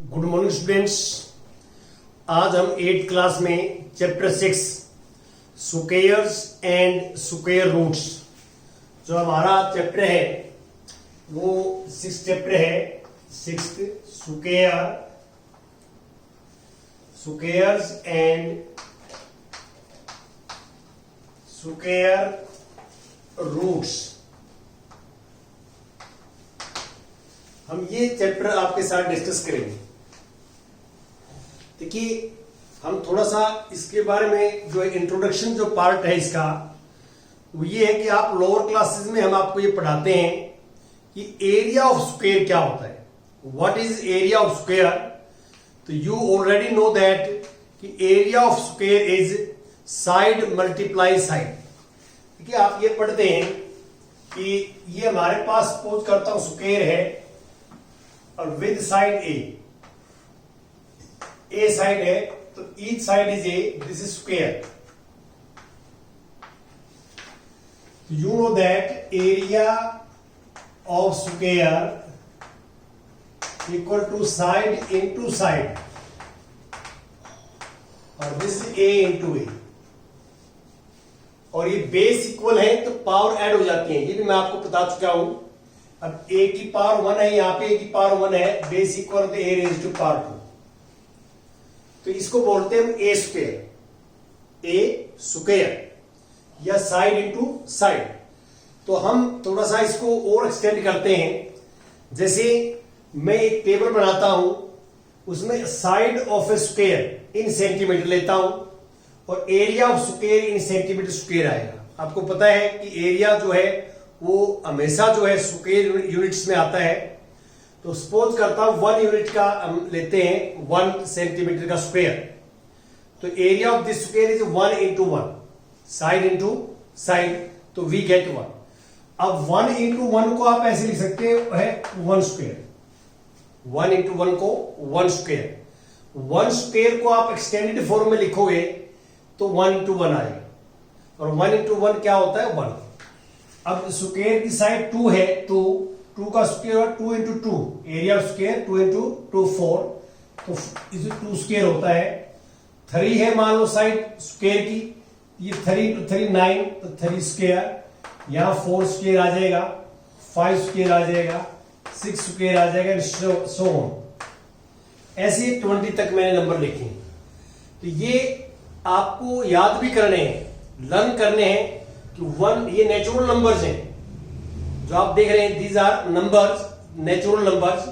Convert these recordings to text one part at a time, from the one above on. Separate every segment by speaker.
Speaker 1: Good morning students. आज हम 8th class में chapter 6 squares and square roots, जो हमारा चैप्टर है वो 6th चैप्टर है। 6th squares and square roots, हम ये चैप्टर आपके साथ डिस्कस करेंगे। देखिए, हम थोड़ा सा इसके बारे में जो इंट्रोडक्शन जो पार्ट है इसका वो ये है कि आप लोअर क्लासेस में हम आपको ये पढ़ाते हैं कि एरिया ऑफ स्क्वायर क्या होता है, what is area of square. तो यू ऑलरेडी नो दैट कि area of square is side multiply side. देखिए, आप ये पढ़ते हैं कि ये हमारे पास सपोज करता हूं स्क्वायर है और विद साइड ए साइड है, तो each side is a, this is square. You know that area of square equal to side into side, और this is a into a, और ये बेस इक्वल है तो पावर ऐड हो जाती है। ये भी मैं आपको बता चुका हूं। अब ए की पावर 1 है, यहां पे ए की पावर 1 है, बेस इक्वल तो ए रेज टू पावर 2, तो इसको बोलते हैं ए स्क्वायर या साइड इंटू साइड। तो हम थोड़ा सा इसको और एक्सटेंड करते हैं। जैसे मैं एक टेबल बनाता हूं, उसमें side of A square in centimetre लेता हूं और area of square in centimetre square आएगा। आपको पता है कि एरिया जो है वो हमेशा जो है स्क्वायर यूनिट्स में आता है। तो सपोज करता हूं 1 यूनिट का हम लेते हैं 1 सेंटीमीटर का स्क्वायर, तो area of this square is 1 into 1, side into side, तो वी गेट 1। अब 1 इंटू 1 को आप ऐसे लिख सकते हैं 1 स्क्वायर, 1 इंटू 1 को 1 स्क्वायर। 1 स्क्वायर को आप एक्सटेंडेड फॉर्म में लिखोगे तो 1 इंटू 1 आएगा, और 1 इंटू 1 क्या होता है 1। अब स्क्वायर की साइड 2 है, 2 का square 2 into 2, area of square 2 into 2 4, तो इसे 2 स्क्वायर होता है। 3 है मान लो साइड स्क्वायर की, ये 3 इंटू 3 9, तो 3 स्क्वायर, यहां 4 स्क्वायर आ जाएगा, 5 स्क्वायर आ जाएगा, 6 स्क्वायर आ जाएगा, सो ऑन। ऐसे 20 तक मैंने नंबर लिखे हैं। तो ये आपको याद भी करने हैं, लर्न करने हैं कि 1 ये नेचुरल नंबर्स हैं जो आप देख रहे हैं, these are numbers, natural numbers.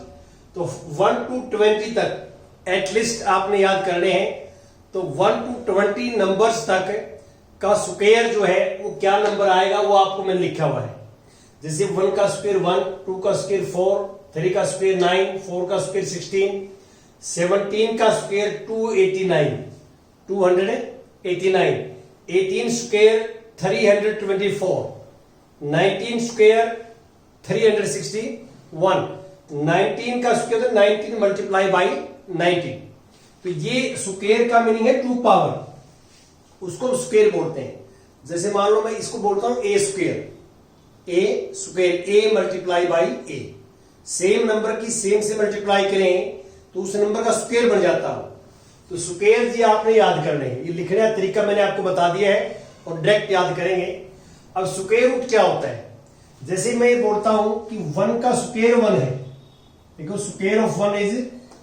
Speaker 1: तो 1 टू 20 तक एटलीस्ट आपने याद करने हैं। तो 1 टू 20 नंबर्स तक का स्क्वायर जो है वो क्या नंबर आएगा वो आपको मैंने लिखा हुआ है। जैसे 1 का स्क्वायर 1, 2 का स्क्वायर 4, 3 का स्क्वायर 9, 4 का स्क्वायर 16, 17 का स्क्वायर 289, 289, 18 स्क्वायर 324, 19 स्क्वायर 361, 19 का स्क्वायर 19 मल्टीप्लाई बाई 19। तो ये स्क्वायर का मीनिंग है 2 पावर, उसको स्क्वायर बोलते हैं। जैसे मान लो मैं इसको बोलता हूं A square, A multiply by A. Same number की सेम से मल्टीप्लाई करें तो उस नंबर का स्क्वायर बन जाता हो। तो स्क्वायर जी आपने याद करने हैं, ये लिखने का तरीका मैंने आपको बता दिया है और डायरेक्ट याद करेंगे। अब स्क्वायर रूट क्या होता है, जैसे मैं ये बोलता हूं कि 1 का स्क्वायर 1 है, देखो स्क्वायर ऑफ 1 इज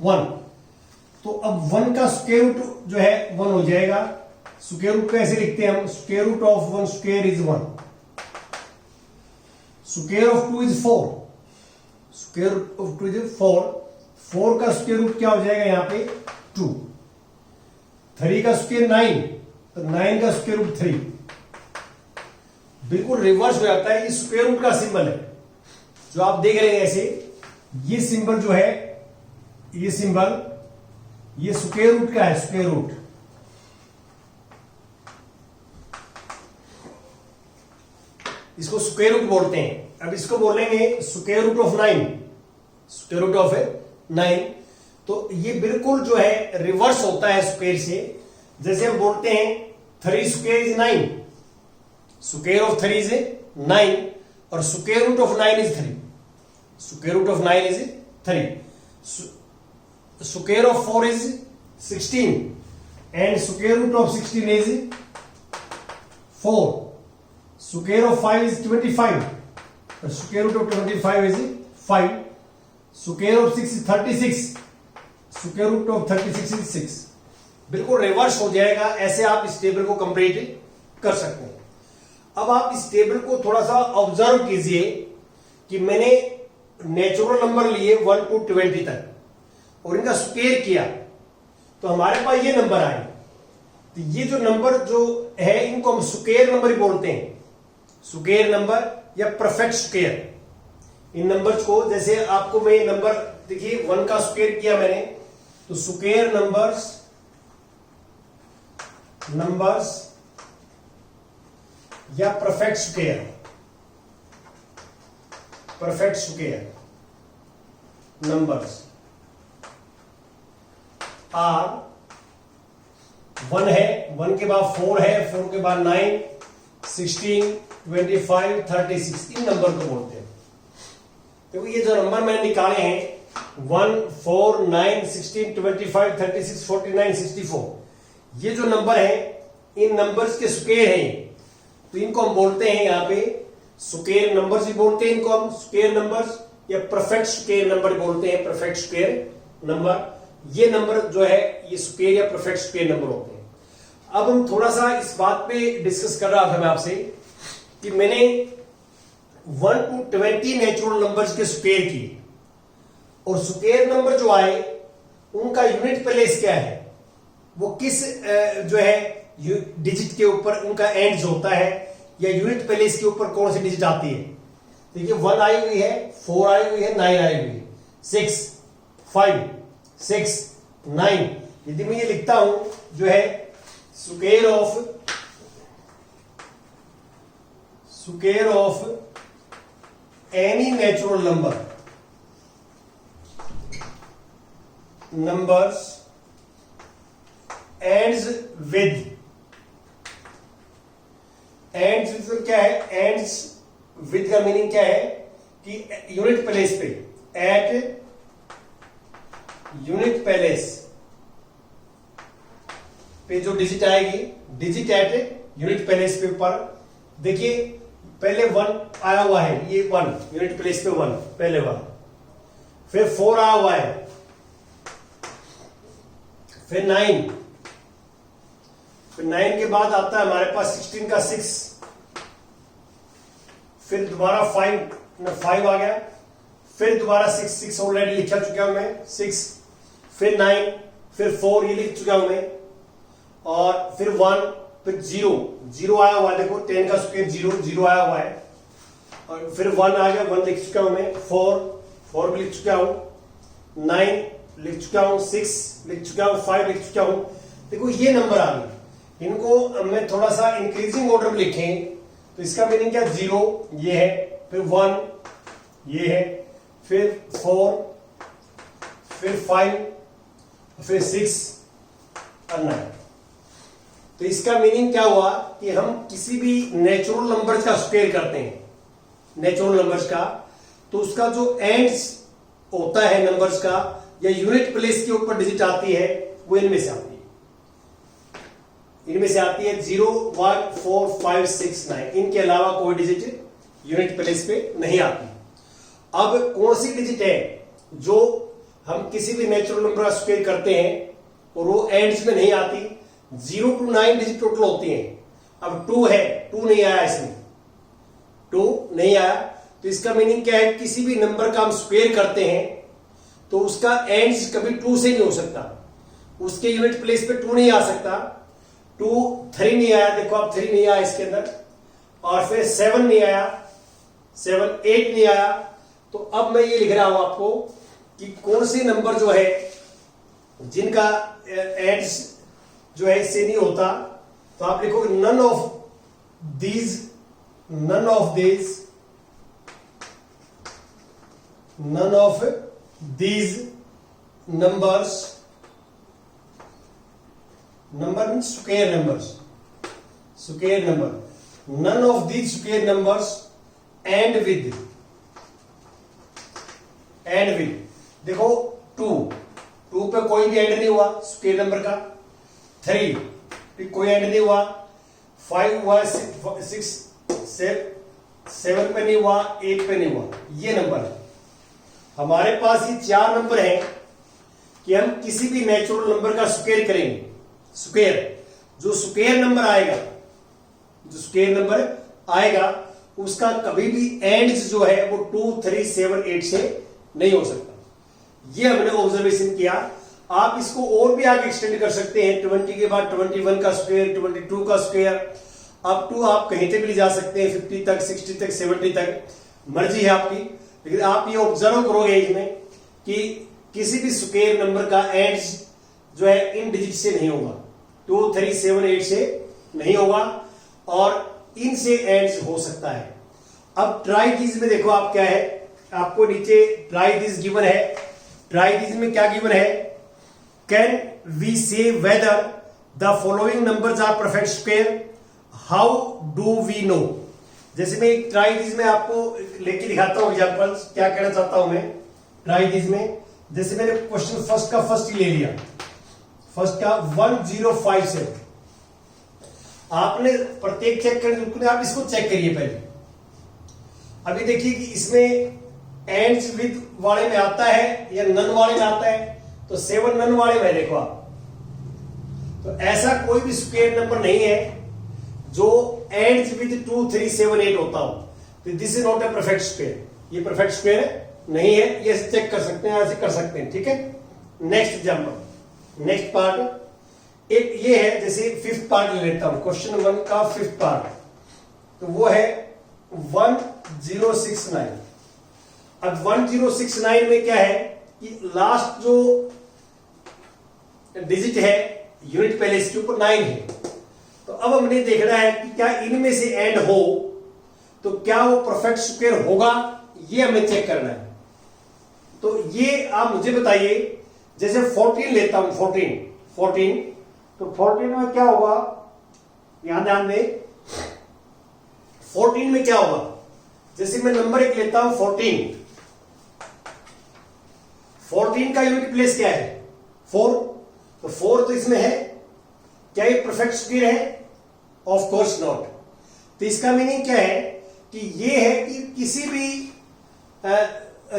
Speaker 1: 1, तो अब 1 का स्क्वायर रूट जो है 1 हो जाएगा। स्क्वायर रूट को ऐसे लिखते हैं हम, square root of 1 square is 1, square of 2 is 4, square root of 2 is 4, 4 का स्क्वायर रूट क्या हो जाएगा यहां पे 2, 3 का स्क्वायर 9, तो 9 का स्क्वायर रूट 3, बिल्कुल रिवर्स हो जाता है। ये स्क्वायर रूट का सिंबल है जो आप देख रहे हैं ऐसे, ये सिंबल जो है, ये सिंबल, ये स्क्वायर रूट का है, स्क्वायर रूट। इसको स्क्वायर रूट बोलते हैं। अब इसको बोलेंगे square root of 9, square root of 9। तो ये बिल्कुल जो है रिवर्स होता है स्क्वायर से। जैसे हम बोलते हैं 3 square is 9, square of 3 is 9, और square root of 9 is 3, square root of 9 is 3। square of 4 is 16 and square root of 16 is 4. Square of 5 is 25. Square root of 25 is 5. Square of 6 is 36. Square root of 36 is 6. बिल्कुल reverse हो जाएगा। ऐसे आप इस table को complete कर सकते हैं। अब आप इस टेबल को थोड़ा सा ऑब्जर्व कीजिए कि मैंने नेचुरल नंबर लिए 1 to 20 तक और इनका स्क्वायर किया तो हमारे पास ये नंबर आए। तो ये जो नंबर जो है इनको हम स्क्वायर नंबर ही बोलते हैं, स्क्वायर नंबर या परफेक्ट स्क्वायर। इन नंबर्स को जैसे आपको मैं नंबर देखिए 1 का स्क्वायर किया मैंने तो स्क्वायर नंबर्स या परफेक्ट स्क्वायर नंबर्स आर 1 है, 1 के बाद 4 है, 4 के बाद 9, 16, 25, 36 इन नंबर को बोलते हैं। तो ये जो नंबर मैंने निकाले हैं 1, 4, 9, 16, 25, 36, 49, 64 ये जो नंबर है इन नंबर्स के स्क्वायर हैं। तो इनको हम बोलते हैं यहाँ पे स्क्वायर नंबर्स ही बोलते हैं, इनको हम स्क्वायर नंबर्स या परफेक्ट स्क्वायर नंबर बोलते हैं। परफेक्ट स्क्वायर नंबर ये नंबर जो है ये स्क्वायर या परफेक्ट स्क्वायर नंबर होते हैं। अब हम थोड़ा सा इस बात पे डिस्कस कर रहा था मैं आपसे कि मैंने 1 to 20 नेचुरल नंबर्स के स्क्वायर किए और स्क्वायर नंबर जो आए उनका यूनिट प्लेस क्या है, वो किस जो है डिजिट के ऊपर उनका एंड्स होता है या यूनिट प्लेस के ऊपर कौन सी डिजिट आती है। देखिए 1 आई हुई है, 4 आई हुई है, 9 आई हुई है, 6, 5, 6, 9। यदि मैं ये लिखता हूं जो है square of any natural numbers ends with क्या है, एंड्स विद का मीनिंग क्या है कि यूनिट प्लेस पे, एट यूनिट प्लेस पे जो डिजिट आएगी, डिजिट एट यूनिट प्लेस पे ऊपर देखिए पहले 1 आया हुआ है, ये 1 यूनिट प्लेस पे 1 पहले वाला, फिर 4 आया हुआ है, फिर 9, फिर 9 के बाद आता है हमारे पास 16 का 6, फिर दोबारा 5 आ गया, फिर दोबारा 6 ऑलरेडी लिखा चुका हूं मैं 6, फिर 9, फिर 4 ये लिख चुका हूं मैं, और फिर 1, फिर 0 आया हुआ है, देखो 10 का स्क्वायर 0 आया हुआ है, और फिर 1 आ गया, 1 लिख चुका हूं मैं, 4 भी लिख चुका हूं, 9 लिख चुका हूं, 6 लिख चुका हूं, 5 लिख चुका हूं। देखो ये नंबर आ गए, इनको मैं थोड़ा सा इंक्रीजिंग ऑर्डर में लिखें तो इसका मीनिंग क्या, 0 ये है, फिर 1 ये है, फिर 4, फिर 5, फिर 6 और 9। तो इसका मीनिंग क्या हुआ कि हम किसी भी नेचुरल नंबर्स का स्क्वायर करते हैं, नेचुरल नंबर्स का, तो उसका जो एंड्स होता है नंबर्स का या यूनिट प्लेस के ऊपर डिजिट आती है वो इनमें से आती है, 0, 1, 4, 5, 6, 9 इनके अलावा कोई डिजिट यूनिट प्लेस पे नहीं आती। अब कौन सी डिजिट है जो हम किसी भी नेचुरल नंबर का स्क्वायर करते हैं और वो एंड्स में नहीं आती, 0 to 9 डिजिट टोटल होती हैं। अब 2 है, 2 नहीं आया, इसमें 2 नहीं आया, तो इसका मीनिंग क्या है, किसी भी नंबर का हम स्क्वायर करते हैं तो उसका एंड्स कभी 2 से नहीं हो सकता, उसके यूनिट प्लेस पे 2 नहीं आ सकता। 2, 3 नहीं आया, देखो अब 3 नहीं आया इसके अंदर, और फिर 7 नहीं आया, 7, 8 नहीं आया। तो अब मैं ये लिख रहा हूं आपको कि कौन से नंबर जो है जिनका एंड्स जो है इससे नहीं होता, तो आप लिखोगे none of these numbers, number means square number, none of these square numbers end with देखो 2 2 पे कोई भी एंड नहीं हुआ स्क्वायर नंबर का, 3 पे कोई एंड नहीं हुआ, 5 हुआ, 6 7 पे नहीं हुआ, 8 पे नहीं हुआ, ये नंबर है हमारे पास। ये 4 नंबर है कि हम किसी भी नेचुरल नंबर का स्क्वायर करेंगे, स्क्वायर जो स्क्वायर नंबर आएगा, जो स्क्वायर नंबर आएगा उसका कभी भी एंड जो है वो 2 3 7 8 से नहीं हो सकता। ये हमने ऑब्जर्वेशन किया। आप इसको और भी आगे एक्सटेंड कर सकते हैं, 20 के बाद 21 का स्क्वायर, 22 का स्क्वायर, अप टू आप कहीं पे भी जा सकते हैं, 50 तक, 60 तक, 70 तक, मर्जी है आपकी। लेकिन आप ये ऑब्जर्व करोगे इसमें कि किसी भी स्क्वायर नंबर का एंड जो है इन डिजिट से नहीं होगा, 2 3 7 8 से नहीं होगा, और इनसे एंड हो सकता है। अब ट्राई दिस में देखो आप क्या है, आपको नीचे ट्राई दिस गिवन है। ट्राई दिस में क्या गिवन है, can we say whether the following numbers are perfect square, how do we know. जैसे मैं एक ट्राई दिस में आपको लेके दिखाता हूं एग्जांपल्स, क्या कहना चाहता हूं मैं ट्राई दिस में। जैसे मैंने क्वेश्चन फर्स्ट का फर्स्ट ही ले लिया, फर्स्ट का 1057। आपने प्रत्येक चेक करने, आप इसको चेक करिए पहले। अभी देखिए कि इसमें एंड्स विद वाले में आता है या नन वाले में आता है, तो 7 नन वाले में देखो आप। तो ऐसा कोई भी स्क्वायर नंबर नहीं है जो एंड्स विद 2 3 7 8 होता हो, तो this is not a perfect square, ये परफेक्ट स्क्वायर नहीं है। ये चेक कर सकते हैं, ऐसे कर सकते हैं, ठीक है। नेक्स्ट एग्जांपल, नेक्स्ट पार्ट एक ये है, जैसे 5th पार्ट ले लेता हूं, क्वेश्चन 1 का 5th पार्ट, तो वो है 1069। अब 1069 में क्या है कि लास्ट जो डिजिट है यूनिट पहले इसके ऊपर 9 है, तो अब हमने देखना है कि क्या इनमें से एंड हो तो क्या वो परफेक्ट स्क्वायर होगा, ये हमें चेक करना है। तो ये आप मुझे बताइए, जैसे 14 लेता हूं, 14, तो 14 में क्या होगा, यहां ध्यान दें, 14 में क्या होगा। जैसे मैं नंबर 1 लेता हूं 14 का यूनिट प्लेस क्या है 4, तो 4 तो इसमें है, क्या ये परफेक्ट स्क्वायर है, ऑफ कोर्स नॉट। तो इसका मीनिंग क्या है कि ये है कि किसी भी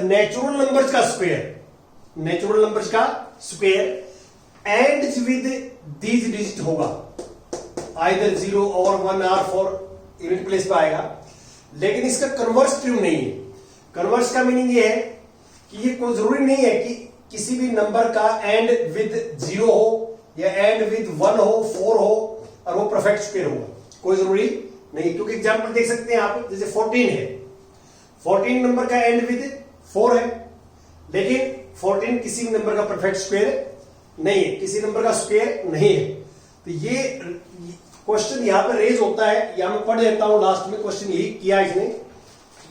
Speaker 1: नेचुरल नंबर्स का स्क्वायर, नेचुरल नंबर्स का square and with these digit होगा, आइदर 0 और 1 और 4 यूनिट प्लेस पे आएगा। लेकिन इसका कन्वर्स ट्रू नहीं है। कन्वर्स का मीनिंग ये है कि ये कोई जरूरी नहीं है कि किसी भी नंबर का एंड विद 0 हो या एंड विद 1 हो, 4 हो और वो परफेक्ट स्क्वायर होगा, कोई जरूरी नहीं। क्योंकि एग्जांपल देख सकते हैं आप, जैसे 14 है, 14 नंबर का एंड विद 4 है, लेकिन 14 किसी नंबर का परफेक्ट स्क्वायर नहीं है, किसी नंबर का स्क्वायर नहीं है। तो ये क्वेश्चन यहां पर रेज होता है, या मैं पढ़ देता हूं, लास्ट में क्वेश्चन यही किया इसने।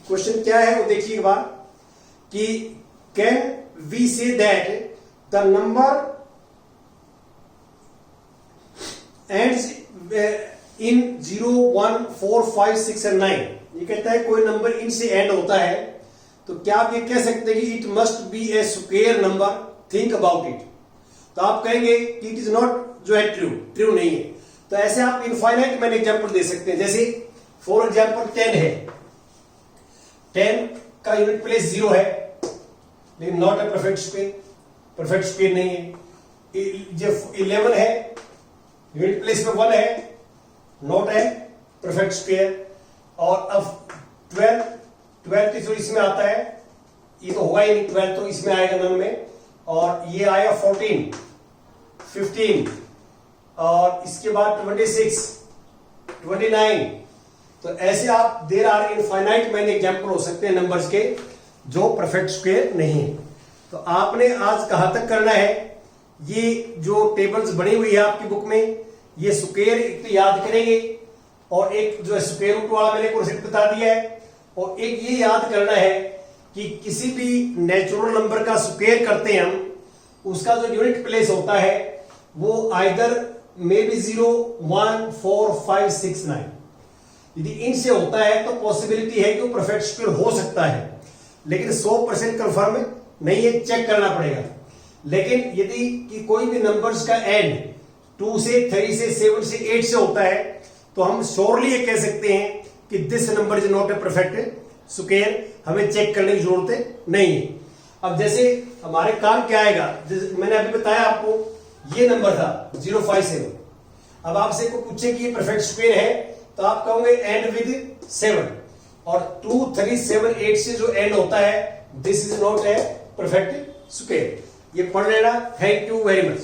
Speaker 1: क्वेश्चन क्या है वो देखिए एक बार, कि can we say that the number ends in 0 1 4 5 6 and 9। ये कहता है कोई नंबर इन से एंड होता है, तो क्या आप ये कह सकते हैं कि it must be A square number, think about it. तो आप कहेंगे कि इट इज नॉट जो है ट्रू नहीं है। तो ऐसे आप इनफाइनाइट मैंने एग्जांपल दे सकते हैं। जैसे फॉर एग्जांपल 10 है, 10 का यूनिट प्लेस 0 है, लेकिन not a perfect square, perfect square नहीं है। जो 11 है, यूनिट प्लेस में 1 है, नॉट है परफेक्ट स्क्वायर। और अब 12 तो इसमें आता है, ये तो होगा ही नहीं, 12 तो इसमें आएगा नन में, और ये आएगा 14 15 और इसके बाद 26 29। तो ऐसे आप देर आर इनफाइनाइट मैंने एग्जांपल हो सकते हैं नंबर्स के जो परफेक्ट स्क्वायर नहीं है। तो आपने आज कहां तक करना है, ये जो टेबल्स बनी हुई है आपकी बुक में, ये स्क्वायर एक तो याद करेंगे, और एक जो स्क्वायर रूट वाला मैंने कॉन्सेप्ट बता दिया है, और एक ये याद करना है कि किसी भी नेचुरल नंबर का स्क्वायर करते हैं हम, उसका जो यूनिट प्लेस होता है वो आइदर मे बी 0 1 4 5 6 9। यदि इनसे होता है तो पॉसिबिलिटी है कि वो परफेक्ट स्क्वायर हो सकता है, लेकिन 100% कंफर्म नहीं है, चेक करना पड़ेगा। लेकिन यदि कि कोई भी नंबर्स का एंड 2 से 3 से 7 से 8 से होता है तो हम श्योरली ये कह सकते हैं कि this number is not a perfect square, हमें चेक करने की जरूरत नहीं है। अब जैसे हमारे काम क्या आएगा, मैंने अभी बताया आपको ये नंबर था 057। अब आपसे को पूछे कि ये परफेक्ट स्क्वायर है तो आप कहोगे एंड विद 7, और 2 3 7 8 से जो एंड होता है this is not a perfect square. ये पढ़ लेना। Thank you very much.